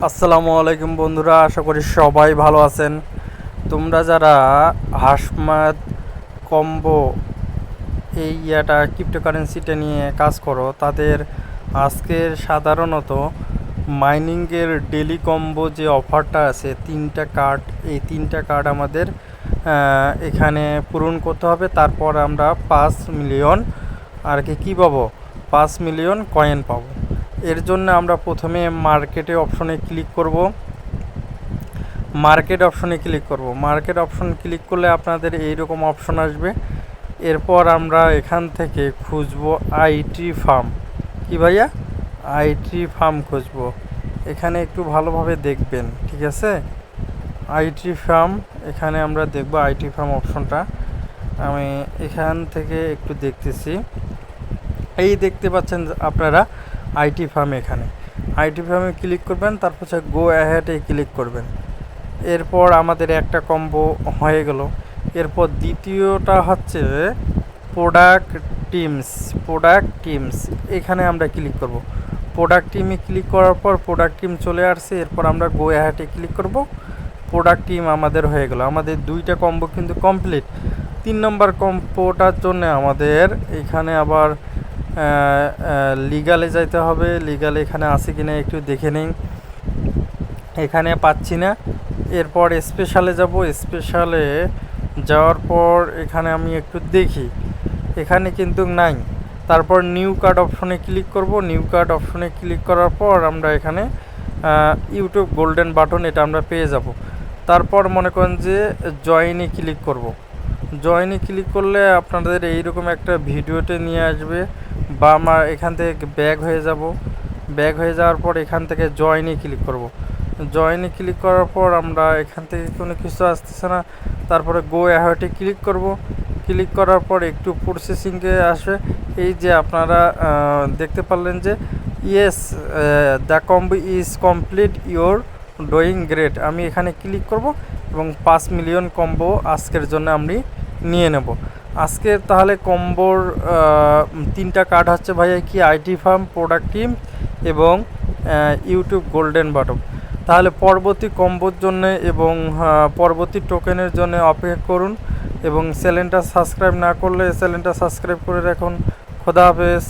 আসসালামু আলাইকুম বন্ধুরা, আশা করি সবাই ভালো আছেন। তোমরা যারা হাশমাত কম্বো এই ক্রিপ্টোকারেন্সিটা নিয়ে কাজ করো, তাদের আজকের সাধারণত মাইনিংয়ের ডেলি কম্বো যে অফারটা আছে, এই তিনটা কার্ড আমাদের এখানে পূরণ করতে হবে। তারপর আমরা 5 মিলিয়ন কী পাবো, 5 মিলিয়ন কয়েন পাবো। এর জন্য আমরা প্রথমে মার্কেট অপশনে ক্লিক করব। মার্কেট অপশন ক্লিক করলে আপনাদের এইরকম অপশন আসবে। এরপর আমরা এখান থেকে খুঁজবো আইটি ফার্ম। কি ভাইয়া, আইটি ফার্ম খুঁজবো। এখানে একটু ভালোভাবে দেখবেন, ঠিক আছে। আইটি ফার্ম এখানে আমরা দেখব আইটি ফার্ম অপশনটা। আমি এখান থেকে একটু দেখতেছি। এই দেখতে পাচ্ছেন আপনারা আইটি ফার্ম। এখানে আইটি ফার্মে ক্লিক করবেন, তারপর গো অ্যাহেডে ক্লিক করবেন। এরপর আমাদের একটা কম্বো হয়ে গেল। এরপর দ্বিতীয়টা হচ্ছে প্রোডাক্ট টিমস। এখানে আমরা ক্লিক করব। প্রোডাক্ট টিমে ক্লিক করার পর প্রোডাক্ট টিম চলে আসছে। এরপর আমরা গো অ্যাহেডে ক্লিক করব। প্রোডাক্ট টিম আমাদের হয়ে গেল। আমাদের দুইটা কম্বো কিন্তু কমপ্লিট। 3 নম্বর কম্বোটার জন্য আমাদের এখানে আবার লিগালে যাইতে হবে। লিগালে এখানে আছে কিনা একটু দেখে নেই, এখানে পাচ্ছি না। এরপর স্পেশালে যাব। স্পেশালে যাওয়ার পর এখানে আমি একটু দেখি, এখানে কিন্তু নাই। তারপর নিউ কার্ড অপশনে ক্লিক করব। নিউ কার্ড অপশনে ক্লিক করার পর আমরা এখানে ইউটিউব গোল্ডেন বাটন এটা আমরা পেয়ে যাব। তারপর মনে করেন যে জয়েনে ক্লিক করব। জয়েনে ক্লিক করলে আপনাদের এইরকম একটা ভিডিওতে নিয়ে আসবে, বা আমার এখান থেকে ব্যাক হয়ে যাব। ব্যাক হয়ে যাওয়ার পর এখান থেকে জয়েনে ক্লিক করব। জয়েনে ক্লিক করার পর আমরা এখান থেকে কোনো কিছু আসতেছে না। তারপরে গো অ্যাহেডে ক্লিক করব। ক্লিক করার পর একটু প্রসেসিংয়ে আসবে। এই যে আপনারা দেখতে পারলেন যে yes the combo is complete, your doing great. আমি এখানে ক্লিক করব এবং 5 মিলিয়ন কম্বো আজকের জন্য আমি নিয়ে নেব। আজকের তাহলে কম্বোর 3টা কার্ড হচ্ছে ভাইয়া কি, আইটি ফার্ম, প্রোডাক্ট টিম এবং ইউটিউব গোল্ডেন বাটন। তাহলে পরবর্তী কম্বোর জন্য এবং পরবর্তী টোকেনের জন্য অপেক্ষা করুন, এবং চ্যানেলটা সাবস্ক্রাইব না করলে চ্যানেলটা সাবস্ক্রাইব করে রাখুন। খোদা হাফেজ।